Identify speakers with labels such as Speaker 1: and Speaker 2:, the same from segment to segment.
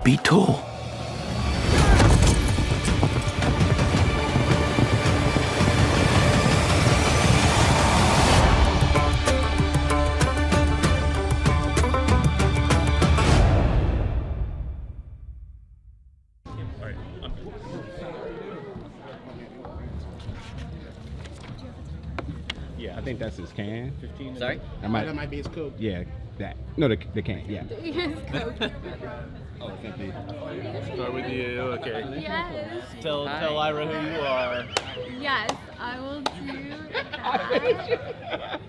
Speaker 1: be tall.
Speaker 2: Yeah, I think that's his can.
Speaker 3: 15. Sorry?
Speaker 2: That might be his Coke. Yeah, that. No, the can. Yeah.
Speaker 4: His Coke.
Speaker 2: Oh, it's empty.
Speaker 5: Start with you. Okay.
Speaker 4: Yes.
Speaker 5: Tell Ira who you are.
Speaker 4: Yes, I will do that.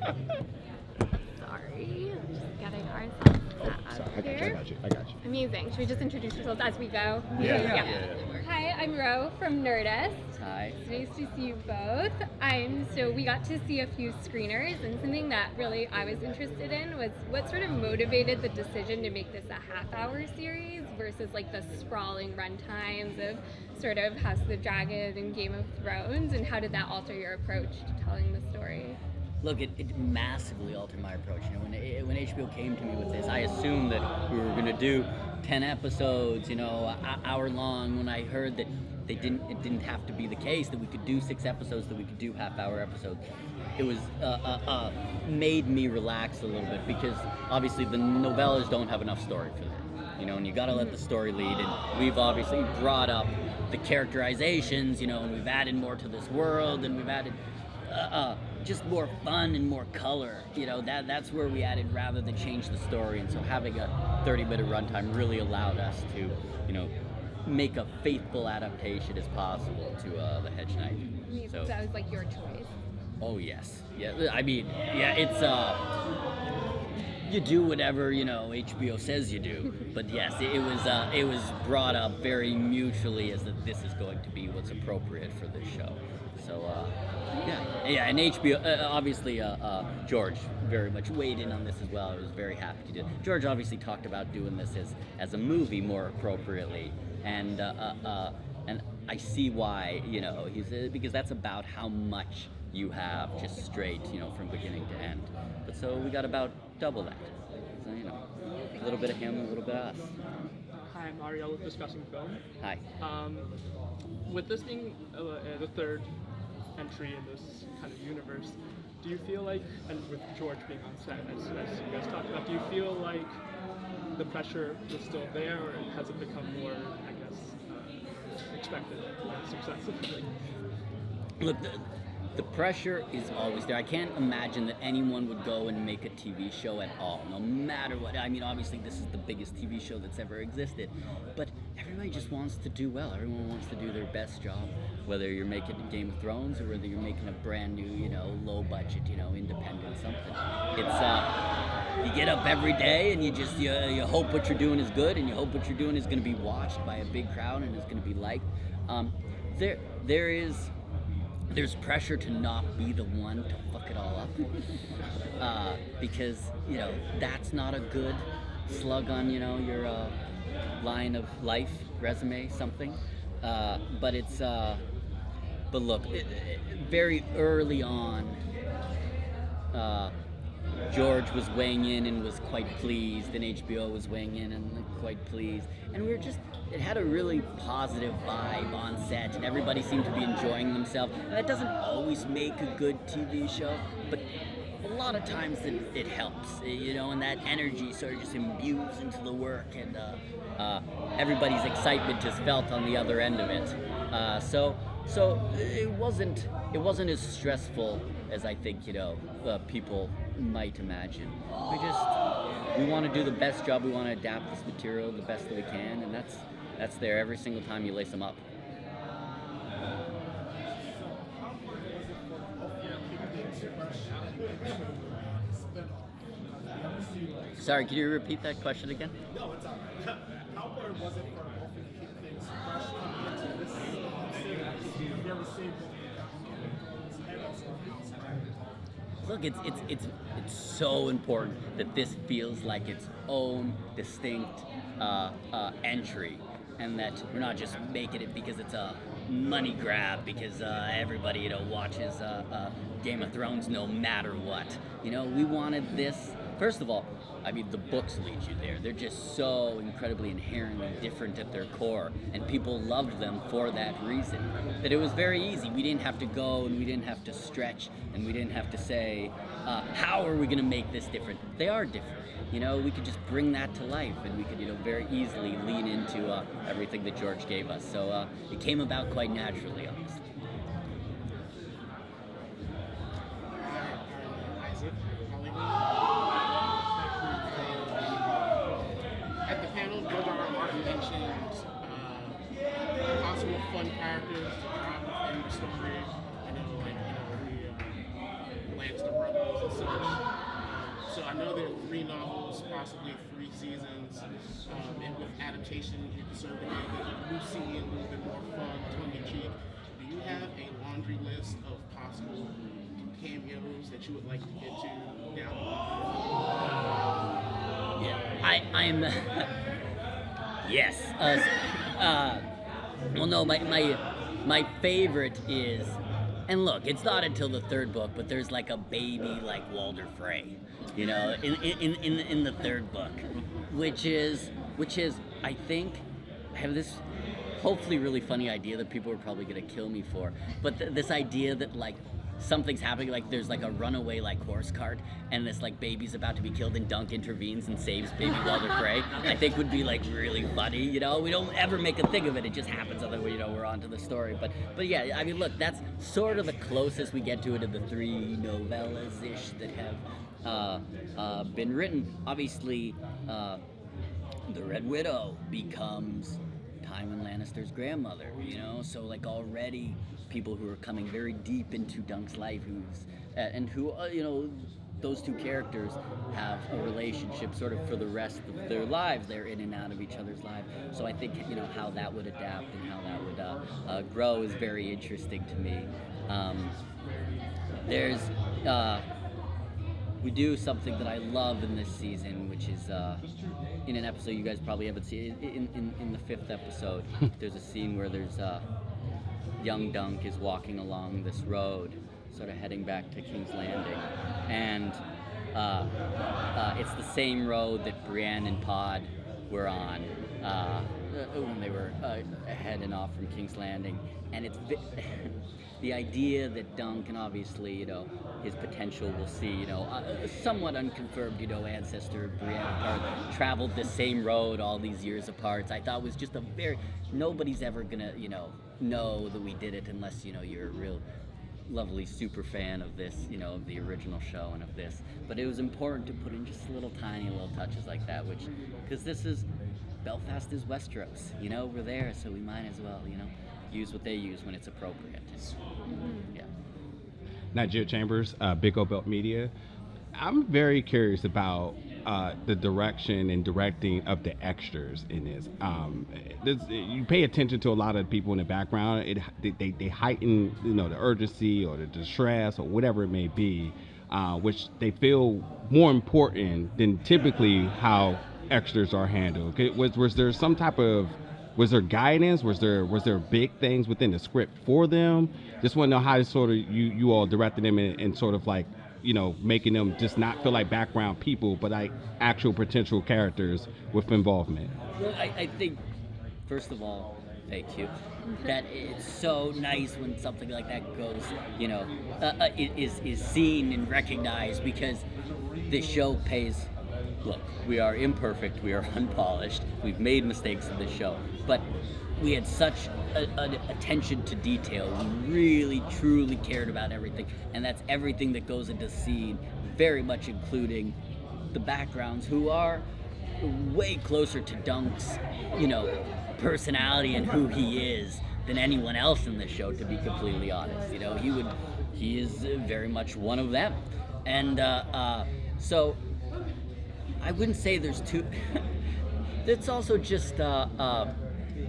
Speaker 4: Sorry, just getting ourselves set up here.
Speaker 2: I got you.
Speaker 4: Amazing. Should we just introduce ourselves as we go?
Speaker 5: Yeah.
Speaker 4: Hi, I'm Ro from Nerdist.
Speaker 3: Hi.
Speaker 4: It's nice to see you both. So we got to see a few screeners, and something that really I was interested in was what sort of motivated the decision to make this a half-hour series versus like the sprawling runtimes of sort of House of the Dragon and Game of Thrones, and how did that alter your approach to telling the story?
Speaker 3: Look, it massively altered my approach. You know, when HBO came to me with this, I assumed that we were going to do 10 episodes, hour long. When I heard that it didn't have to be the case, that we could do 6 episodes, that we could do half-hour episodes, it was made me relax a little bit, because obviously the novellas don't have enough story for that. And you got to let the story lead. And we've obviously brought up the characterizations, and we've added more to this world, and we've added just more fun and more color. That's where we added rather than change the story. And so having a 30-minute runtime really allowed us to, make a faithful adaptation as possible to the Hedge Knight.
Speaker 4: So that was like your choice.
Speaker 3: Oh yes, yeah. I mean, yeah. It's you do whatever HBO says you do, but yes, it was brought up very mutually as that this is going to be what's appropriate for this show. So yeah, and HBO obviously George very much weighed in on this as well. I was very happy to do it. George obviously talked about doing this as a movie more appropriately, and I see why, he's because that's about how much you have just straight, from beginning to end. But so we got about double that. So, a little bit of him, a little bit of us.
Speaker 5: Hi, I'm Ariel with Discussing Film.
Speaker 3: Hi.
Speaker 5: With this being the third entry in this kind of universe, do you feel like, and with George being on set, as you guys talked about, do you feel like the pressure was still there, or has it become more, expected success?
Speaker 3: Look, the pressure is always there. I can't imagine that anyone would go and make a TV show at all, no matter what. I mean, obviously this is the biggest TV show that's ever existed, but everybody just wants to do well. Everyone wants to do their best job, whether you're making Game of Thrones or whether you're making a brand new, low budget, independent something. It's you get up every day and you hope what you're doing is good, and you hope what you're doing is going to be watched by a big crowd and is going to be liked. There's pressure to not be the one to fuck it all up, because that's not a good slug on your line of life, resume, something. But it's but look, very early on, George was weighing in and was quite pleased, and HBO was weighing in and quite pleased, and we were just. It had a really positive vibe on set, and everybody seemed to be enjoying themselves. And that doesn't always make a good TV show, but a lot of times it helps, and that energy sort of just imbues into the work, and everybody's excitement just felt on the other end of it. So it wasn't as stressful as I think people might imagine. We want to do the best job. We want to adapt this material the best that we can, and that's there every single time you lace them up. Sorry, can you repeat that question again?
Speaker 6: No, it's all right. How hard was it for both of you to keep things fresh coming into this series? You've never seen
Speaker 3: Look, it's so important that this feels like its own distinct entry, and that we're not just making it because it's a money grab, because everybody watches Game of Thrones no matter what. We wanted this First of all, I mean, the books lead you there. They're just so incredibly inherently different at their core, and people loved them for that reason. That it was very easy. We didn't have to go, and we didn't have to stretch, and we didn't have to say, how are we going to make this different? They are different. You know, we could just bring that to life, and we could, you know, very easily lean into everything that George gave us. So it came about quite naturally, honestly.
Speaker 1: At the panel, George R. Martin mentioned possible fun characters to drop within the story. The Lannister brothers and such. So I know there are 3 novels, possibly 3 seasons, and with adaptation, you can serve it a Lucy and a little bit more fun, tongue-in-cheek. Do you have a laundry list of possible cameos that you would like to get to down the line?
Speaker 3: Yeah, I'm. Yes. Well, no, my favorite is, and look, it's not until the 3rd book, but there's like a baby like Walder Frey, you know, in the 3rd book, which is I think I have this hopefully really funny idea that people are probably gonna kill me for, but this idea that like something's happening, like there's like a runaway like horse cart, and this like baby's about to be killed, and Dunk intervenes and saves baby Walder Frey. I think would be like really funny, you know. We don't ever make a thing of it; it just happens. Otherwise, you know, we're on to the story. But yeah, I mean, look, that's sort of the closest we get to it in the 3 novellas ish that have been written. Obviously, the Red Widow becomes Tywin Lannister's grandmother, you know. So like already people who are coming very deep into Dunk's life, you know, those 2 characters have a relationship sort of for the rest of their lives. They're in and out of each other's lives. So I think, you know, how that would adapt and how that would grow is very interesting to me. We do something that I love in this season, which is in an episode you guys probably haven't seen. In the 5th episode, there's a scene where there's young Dunk is walking along this road, sort of heading back to King's Landing, and it's the same road that Brienne and Pod were on when they were heading off from King's Landing, and it's the idea that Duncan, obviously, you know, his potential, we'll see, you know, a somewhat unconfirmed, you know, ancestor, Brienne Park, traveled the same road all these years apart. I thought it was just a very, nobody's ever gonna, you know that we did it unless, you know, you're a real lovely super fan of this, you know, of the original show and of this. But it was important to put in just little tiny little touches like that, which, because this is, Belfast is Westeros, you know, we're there, so we might as well, you know, use what they use when it's appropriate. Yeah.
Speaker 2: Nigeria Chambers, Big O Belt Media. I'm very curious about the direction and directing of the extras in this. You pay attention to a lot of people in the background. They heighten, you know, the urgency or the distress or whatever it may be, which they feel more important than typically how extras are handled. Was there some type of, was there guidance? Was there big things within the script for them? Just want to know how sort of you all directed them and sort of like, you know, making them just not feel like background people, but like actual potential characters with involvement.
Speaker 3: Well, I think, first of all, thank you. That it's so nice when something like that goes, you know, is seen and recognized, because this show pays. Look, we are imperfect, we are unpolished, we've made mistakes in this show, but we had such an attention to detail. We really, truly cared about everything, and that's everything that goes into scene, very much including the backgrounds, who are way closer to Dunk's, you know, personality and who he is than anyone else in this show, to be completely honest. You know, he is very much one of them, and so I wouldn't say there's two. It's also just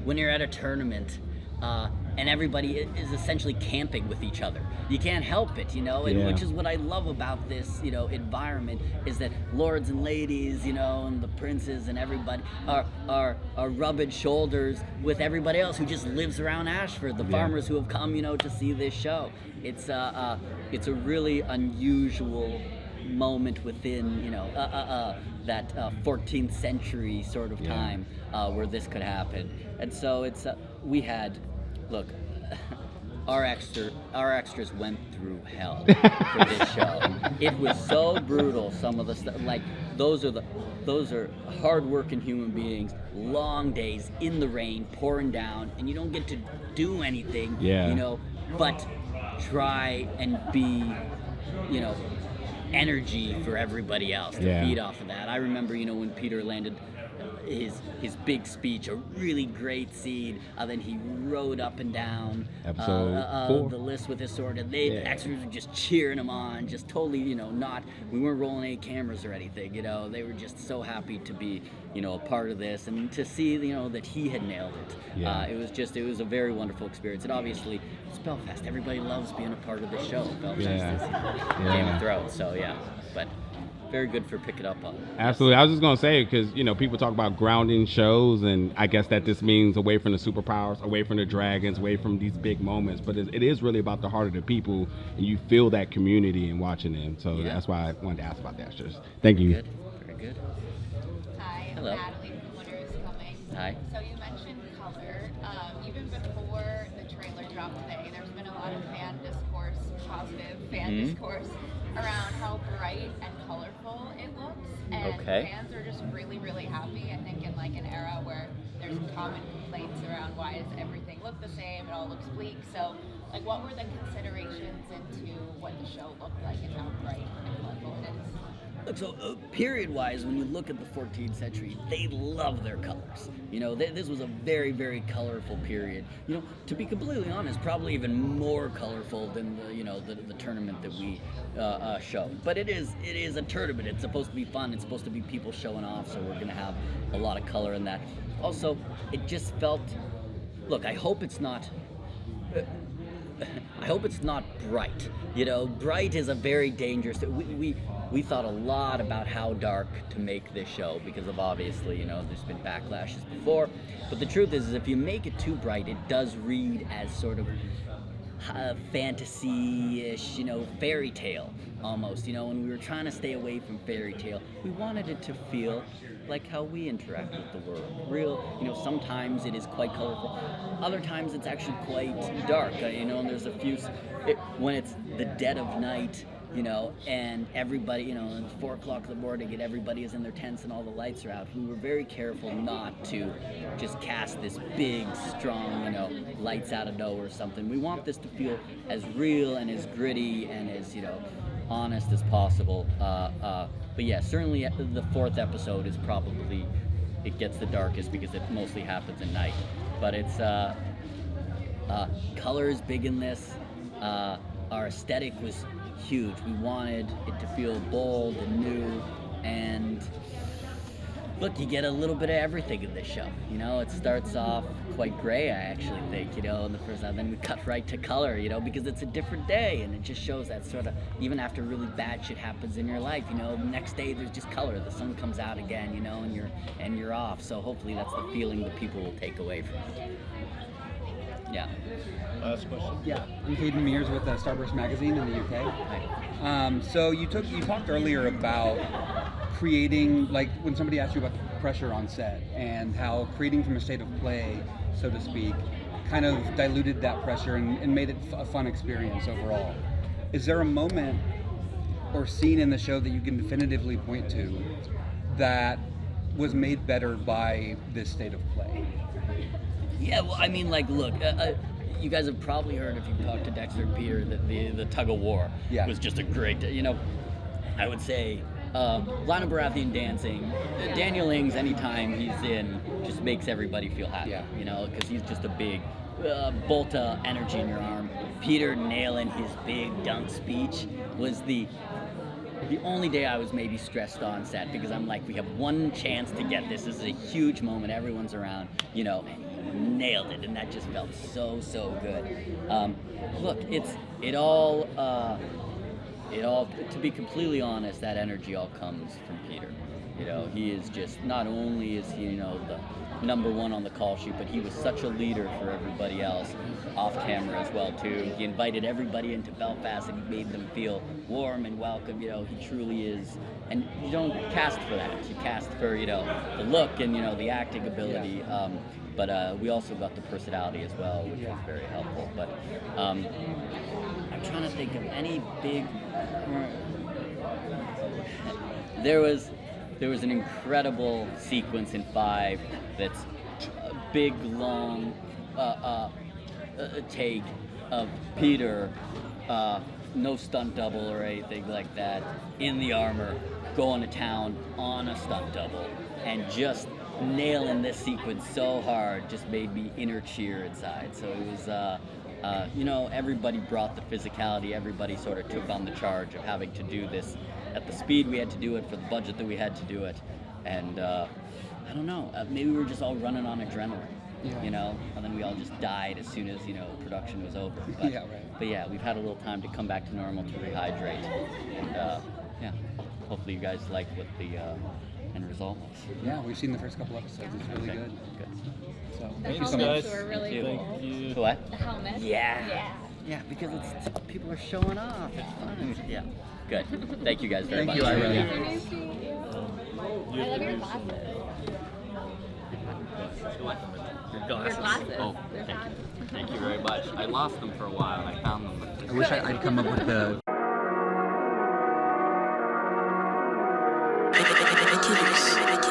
Speaker 3: when you're at a tournament and everybody is essentially camping with each other. You can't help it, you know, and which is what I love about this, you know, environment, is that lords and ladies, you know, and the princes and everybody are rubbing shoulders with everybody else who just lives around Ashford, the farmers who have come, you know, to see this show. It's a really unusual moment within, that 14th century sort of time where this could happen. And so it's we had, look, our extras went through hell for this show. It was so brutal. Some of the stuff, like those are hard-working human beings. Long days in the rain, pouring down, and you don't get to do anything. But try and be, energy for everybody else to feed off of that. I remember, when Peter landed his big speech, a really great scene. Then he rode up and down
Speaker 2: Episode 4.
Speaker 3: the list with his sword, and the extras were just cheering him on, just totally, we weren't rolling any cameras or anything, they were just so happy to be, a part of this, and to see, that he had nailed it. It was a very wonderful experience, and obviously, it's Belfast. Everybody loves being a part of the show. Belfast is Game of Thrones, so but very good for picking up on.
Speaker 2: Absolutely. I was just going to say, because, people talk about grounding shows, and I guess that this means away from the superpowers, away from the dragons, away from these big moments, but it is really about the heart of the people, and you feel that community in watching them. So that's why I wanted to ask about the extras. Thank you.
Speaker 3: Good. Very good.
Speaker 7: Hi, I'm
Speaker 3: Hello.
Speaker 7: Natalie from Winter is Coming.
Speaker 3: Hi.
Speaker 7: So you mentioned color. Even before the trailer dropped today, there's been a lot of positive fan discourse around how bright and colorful it looks, and fans are just really, really happy. I think in like an era where there's common complaints around why does everything look the same, it all looks bleak. So, like, what were the considerations into what the show looked like and how bright and colorful it is?
Speaker 3: So, period-wise, when you look at the 14th century, they love their colors. This was a very, very colorful period. To be completely honest, probably even more colorful than the tournament that we showed. But it is a tournament. It's supposed to be fun. It's supposed to be people showing off. So we're gonna have a lot of color in that. Also, it just felt. Look, I hope it's not. I hope it's not bright. Bright is a very dangerous. We thought a lot about how dark to make this show because of obviously, there's been backlashes before. But the truth is if you make it too bright, it does read as sort of fantasy-ish, fairy tale almost. And we were trying to stay away from fairy tale. We wanted it to feel like how we interact with the world. Real, sometimes it is quite colorful. Other times it's actually quite dark, and there's a few, when it's the dead of night, and everybody, it's 4 o'clock in the morning and everybody is in their tents and all the lights are out. We were very careful not to just cast this big, strong, lights out of nowhere or something. We want this to feel as real and as gritty and as, honest as possible. But yeah, certainly the 4th episode is probably, it gets the darkest because it mostly happens at night. But it's, color is big in this. Our aesthetic was huge. We wanted it to feel bold and new, and look, you get a little bit of everything in this show. It starts off quite gray, I actually think, in the first time. Then we cut right to color, because it's a different day, and it just shows that sort of, even after really bad shit happens in your life, the next day there's just color. The sun comes out again, and you're off. So hopefully that's the feeling that people will take away from it. Yeah.
Speaker 8: Last question.
Speaker 9: Yeah, I'm Hayden Mears with Starburst Magazine in the UK.
Speaker 3: Hi.
Speaker 9: So you talked earlier about creating, like when somebody asked you about the pressure on set and how creating from a state of play, so to speak, kind of diluted that pressure and made it a fun experience overall. Is there a moment or scene in the show that you can definitively point to that was made better by this state of play?
Speaker 3: Yeah, well, I mean, like, look, you guys have probably heard, if you've talked to Dexter and Peter, that the tug of war was just a great, I would say, Lana Baratheon dancing, Daniel Ings, anytime he's in, just makes everybody feel happy, because he's just a big bolt of energy in your arm. Peter nailing his big dunk speech was the only day I was maybe stressed on set, because I'm like, we have one chance to get this. This is a huge moment. Everyone's around, and he nailed it, and that just felt so good. Look, it all. To be completely honest, that energy all comes from Peter. He is just, not only is he, number one on the call sheet, but he was such a leader for everybody else off camera as well too. He invited everybody into Belfast and he made them feel warm and welcome. You know, he truly is. And you don't cast for that. You cast for, you know, the look and, you know, the acting ability. But we also got the personality as well, which was very helpful. But I'm trying to think of any big. There was an incredible sequence in 5 that's a big, long take of Peter, no stunt double or anything like that, in the armor, going to town on a stunt double, and just nailing this sequence so hard just made me inner cheer inside. So it was, you know, everybody brought the physicality, everybody sort of took on the charge of having to do this at the speed we had to do it, for the budget that we had to do it. And I don't know, maybe we were just all running on adrenaline, you know, and then we all just died as soon as, you know, production was over. But, but yeah, we've had a little time to come back to normal, to rehydrate. And yeah, hopefully you guys like what the end result was.
Speaker 9: Yeah, we've seen the first couple episodes. It's really good. So
Speaker 4: The
Speaker 9: thank you so much.
Speaker 4: helmets were really cool.
Speaker 3: The what?
Speaker 4: The helmets.
Speaker 3: Yeah. Yeah, because it's people are showing off. It's fun. Yeah. Good. Thank you guys very
Speaker 9: Thank
Speaker 3: much.
Speaker 9: you, Ira.
Speaker 4: So nice to meet you. I love your glasses.
Speaker 3: Your
Speaker 4: Your glasses.
Speaker 3: Oh,
Speaker 4: They're
Speaker 3: thank
Speaker 4: fun.
Speaker 3: you. Thank you very much. I lost them for a while and I found them.
Speaker 9: I wish I'd come up with the
Speaker 8: Prequel.